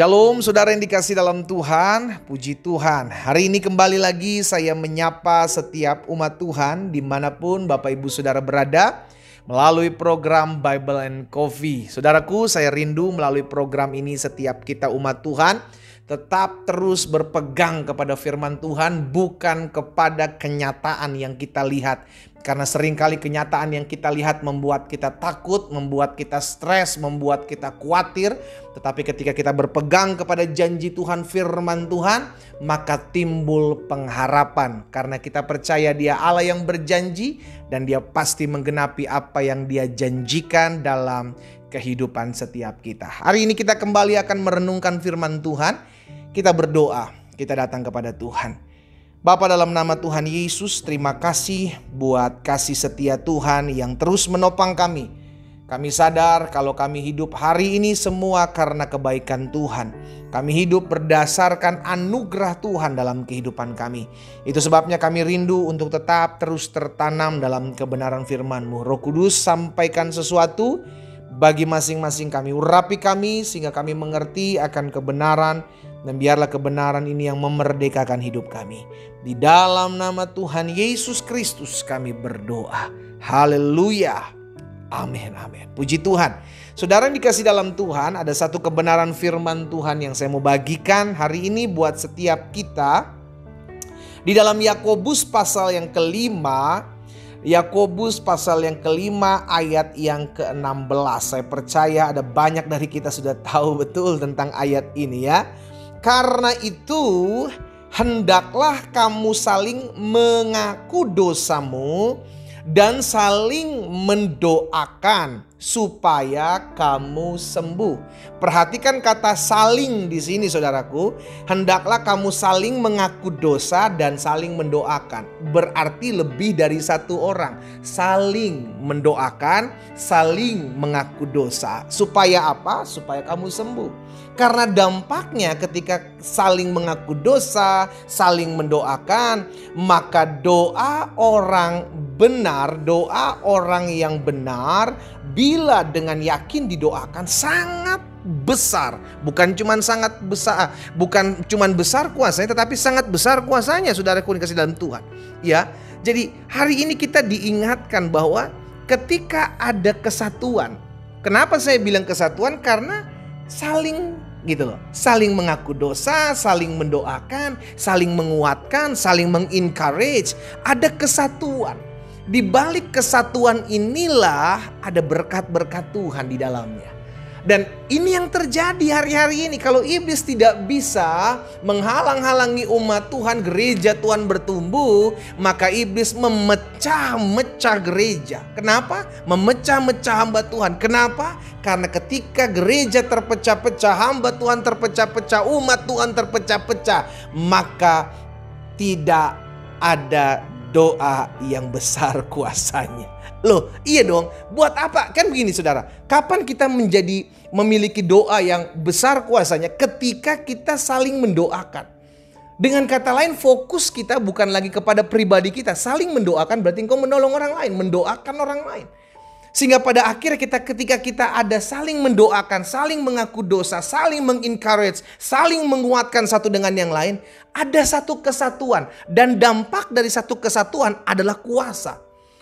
Shalom saudara yang dikasih dalam Tuhan, puji Tuhan. Hari ini kembali lagi saya menyapa setiap umat Tuhan dimanapun Bapak Ibu Saudara berada melalui program Bible and Coffee. Saudaraku, saya rindu melalui program ini setiap kita umat Tuhan tetap terus berpegang kepada firman Tuhan, bukan kepada kenyataan yang kita lihat. Karena seringkali kenyataan yang kita lihat membuat kita takut, membuat kita stres, membuat kita khawatir. Tetapi ketika kita berpegang kepada janji Tuhan, firman Tuhan, maka timbul pengharapan. Karena kita percaya Dia Allah yang berjanji dan Dia pasti menggenapi apa yang Dia janjikan dalam kehidupan setiap kita. Hari ini kita kembali akan merenungkan firman Tuhan. Kita berdoa, kita datang kepada Tuhan. Bapa, dalam nama Tuhan Yesus, terima kasih buat kasih setia Tuhan yang terus menopang kami. Kami sadar kalau kami hidup hari ini semua karena kebaikan Tuhan. Kami hidup berdasarkan anugerah Tuhan dalam kehidupan kami. Itu sebabnya kami rindu untuk tetap terus tertanam dalam kebenaran firman-Mu. Roh Kudus, sampaikan sesuatu bagi masing-masing kami. Urapi kami sehingga kami mengerti akan kebenaran. Dan biarlah kebenaran ini yang memerdekakan hidup kami. Di dalam nama Tuhan Yesus Kristus kami berdoa. Haleluya. Amin, amin. Puji Tuhan. Saudara yang dikasih dalam Tuhan, ada satu kebenaran firman Tuhan yang saya mau bagikan hari ini buat setiap kita. Di dalam Yakobus pasal yang kelima, Yakobus pasal yang kelima ayat yang ke-16. Saya percaya ada banyak dari kita sudah tahu betul tentang ayat ini ya. Karena itu hendaklah kamu saling mengaku dosamu dan saling mendoakan supaya kamu sembuh. Perhatikan kata saling di sini saudaraku. Hendaklah kamu saling mengaku dosa dan saling mendoakan. Berarti lebih dari satu orang. Saling mendoakan, saling mengaku dosa. Supaya apa? Supaya kamu sembuh. Karena dampaknya ketika saling mengaku dosa, saling mendoakan, maka doa orang benar, doa orang yang benar bila dengan yakin didoakan sangat besar. Bukan cuma sangat besar, bukan cuma besar kuasanya, tetapi sangat besar kuasanya, saudaraku dikasih dalam Tuhan. Ya, jadi hari ini kita diingatkan bahwa ketika ada kesatuan. Kenapa saya bilang kesatuan? Karena saling gitu loh. Saling mengaku dosa, saling mendoakan, saling menguatkan, saling mengencourage. Ada kesatuan. Di balik kesatuan inilah ada berkat-berkat Tuhan di dalamnya. Dan ini yang terjadi hari-hari ini. Kalau iblis tidak bisa menghalang-halangi umat Tuhan, gereja Tuhan bertumbuh, maka iblis memecah-mecah gereja. Kenapa? Memecah-mecah hamba Tuhan. Kenapa? Karena ketika gereja terpecah-pecah, hamba Tuhan terpecah-pecah, umat Tuhan terpecah-pecah, maka tidak ada doa yang besar kuasanya. Loh, iya dong. Buat apa? Kan begini saudara. Kapan kita memiliki doa yang besar kuasanya? Ketika kita saling mendoakan. Dengan kata lain, fokus kita bukan lagi kepada pribadi kita. Saling mendoakan berarti engkau menolong orang lain, mendoakan orang lain. Sehingga pada akhirnya ketika kita ada saling mendoakan, saling mengaku dosa, saling mengencourage, saling menguatkan satu dengan yang lain, ada satu kesatuan. Dan dampak dari satu kesatuan adalah kuasa.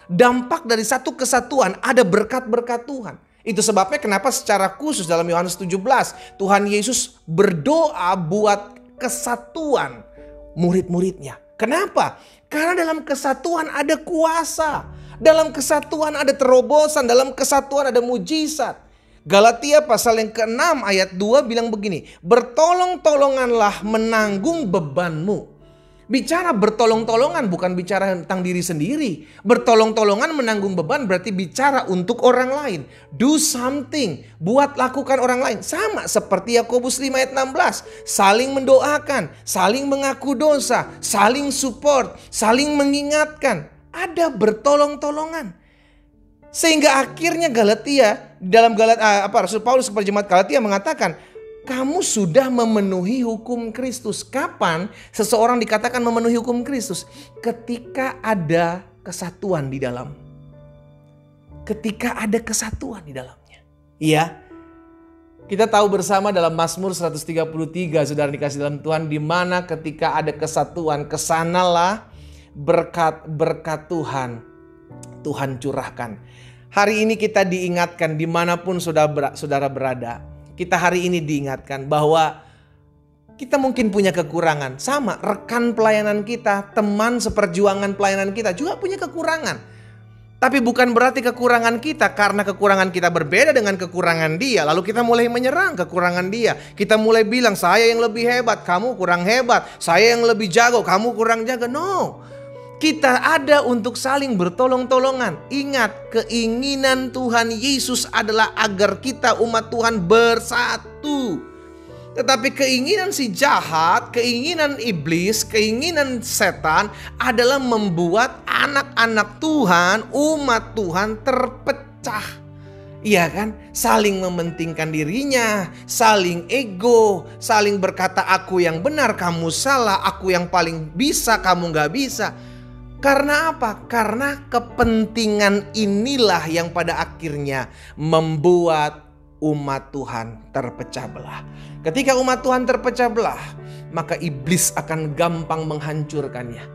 Dampak dari satu kesatuan ada berkat-berkat Tuhan. Itu sebabnya kenapa secara khusus dalam Yohanes 17 Tuhan Yesus berdoa buat kesatuan murid-muridnya. Kenapa? Karena dalam kesatuan ada kuasa. Dalam kesatuan ada terobosan, dalam kesatuan ada mujizat. Galatia pasal yang ke-6 ayat 2 bilang begini, bertolong-tolonganlah menanggung bebanmu. Bicara bertolong-tolongan bukan bicara tentang diri sendiri. Bertolong-tolongan menanggung beban berarti bicara untuk orang lain. Do something, buat lakukan orang lain. Sama seperti Yakobus 5 ayat 16. Saling mendoakan, saling mengaku dosa, saling support, saling mengingatkan. Ada bertolong-tolongan. Sehingga akhirnya Galatia dalam Rasul Paulus kepada jemaat Galatia mengatakan, kamu sudah memenuhi hukum Kristus. Kapan seseorang dikatakan memenuhi hukum Kristus? Ketika ada kesatuan di dalam. Ketika ada kesatuan di dalamnya. Iya. Kita tahu bersama dalam Mazmur 133, saudara dikasih dalam Tuhan, di mana ketika ada kesatuan, kesanalah berkat Tuhan curahkan. Hari ini kita diingatkan dimanapun saudara berada. Kita hari ini diingatkan bahwa kita mungkin punya kekurangan. Sama, rekan pelayanan kita, teman seperjuangan pelayanan kita juga punya kekurangan. Tapi bukan berarti kekurangan kita, karena kekurangan kita berbeda dengan kekurangan dia, lalu kita mulai menyerang kekurangan dia. Kita mulai bilang, saya yang lebih hebat, kamu kurang hebat. Saya yang lebih jago, kamu kurang jago. No, kita ada untuk saling bertolong-tolongan. Ingat, keinginan Tuhan Yesus adalah agar kita umat Tuhan bersatu. Tetapi keinginan si jahat, keinginan iblis, keinginan setan adalah membuat anak-anak Tuhan, umat Tuhan terpecah. Iya kan? Saling mementingkan dirinya, saling ego, saling berkata aku yang benar, kamu salah, aku yang paling bisa, kamu gak bisa. Karena apa? Karena kepentingan inilah yang pada akhirnya membuat umat Tuhan terpecah belah. Ketika umat Tuhan terpecah belah, maka iblis akan gampang menghancurkannya.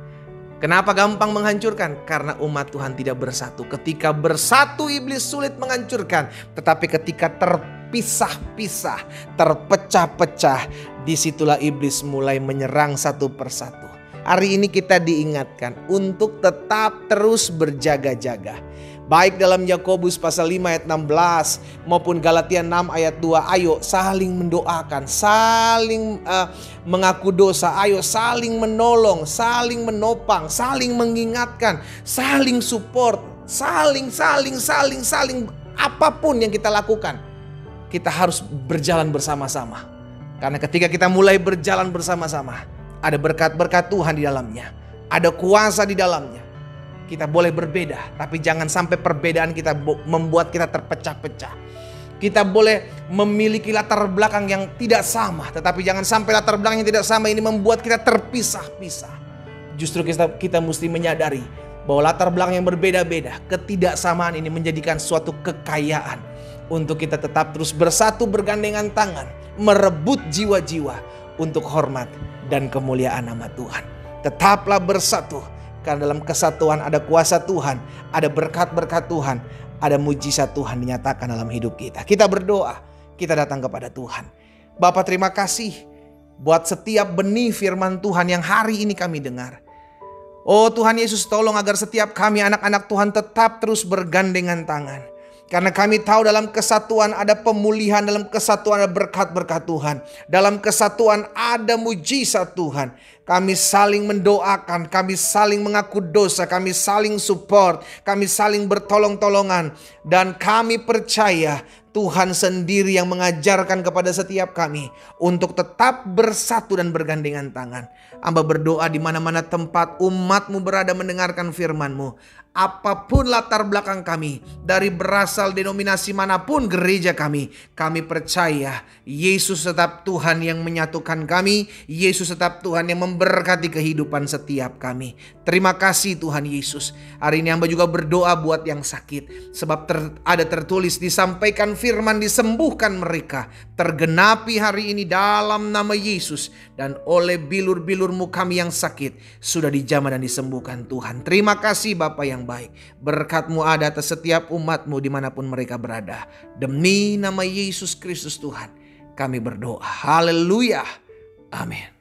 Kenapa gampang menghancurkan? Karena umat Tuhan tidak bersatu. Ketika bersatu, iblis sulit menghancurkan. Tetapi ketika terpisah-pisah, terpecah-pecah, disitulah iblis mulai menyerang satu persatu. Hari ini kita diingatkan untuk tetap terus berjaga-jaga. Baik dalam Yakobus pasal 5 ayat 16 maupun Galatia 6 ayat 2. Ayo saling mendoakan, saling mengaku dosa. Ayo saling menolong, saling menopang, saling mengingatkan, saling support, saling apapun yang kita lakukan. Kita harus berjalan bersama-sama. Karena ketika kita mulai berjalan bersama-sama, ada berkat-berkat Tuhan di dalamnya, ada kuasa di dalamnya. Kita boleh berbeda, tapi jangan sampai perbedaan kita membuat kita terpecah-pecah. Kita boleh memiliki latar belakang yang tidak sama, tetapi jangan sampai latar belakang yang tidak sama ini membuat kita terpisah-pisah. Justru kita mesti menyadari bahwa latar belakang yang berbeda-beda, ketidaksamaan ini menjadikan suatu kekayaan untuk kita tetap terus bersatu, bergandengan tangan, merebut jiwa-jiwa untuk hormat dan kemuliaan nama Tuhan. Tetaplah bersatu. Karena dalam kesatuan ada kuasa Tuhan, ada berkat-berkat Tuhan, ada mujizat Tuhan dinyatakan dalam hidup kita. Kita berdoa, kita datang kepada Tuhan. Bapa, terima kasih buat setiap benih firman Tuhan yang hari ini kami dengar. Oh Tuhan Yesus, tolong agar setiap kami anak-anak Tuhan tetap terus bergandengan tangan. Karena kami tahu dalam kesatuan ada pemulihan, dalam kesatuan ada berkat-berkat Tuhan. Dalam kesatuan ada mujizat Tuhan. Kami saling mendoakan, kami saling mengaku dosa, kami saling support, kami saling bertolong-tolongan. Dan kami percaya Tuhan sendiri yang mengajarkan kepada setiap kami untuk tetap bersatu dan bergandengan tangan. Hamba berdoa di mana-mana tempat umat-Mu berada mendengarkan firman-Mu. Apapun latar belakang kami, dari berasal denominasi manapun gereja kami percaya Yesus tetap Tuhan yang menyatukan kami. Yesus tetap Tuhan yang memberkati kehidupan setiap kami. Terima kasih Tuhan Yesus. Hari ini hamba juga berdoa buat yang sakit. Sebab ada tertulis, disampaikan firman, disembuhkan mereka. Tergenapi hari ini dalam nama Yesus. Dan oleh bilur-bilur-Mu kami yang sakit sudah dijamah dan disembuhkan Tuhan. Terima kasih Bapa yang baik. Berkat-Mu ada atas setiap umat-Mu dimanapun mereka berada. Demi nama Yesus Kristus Tuhan kami berdoa. Haleluya. Amin.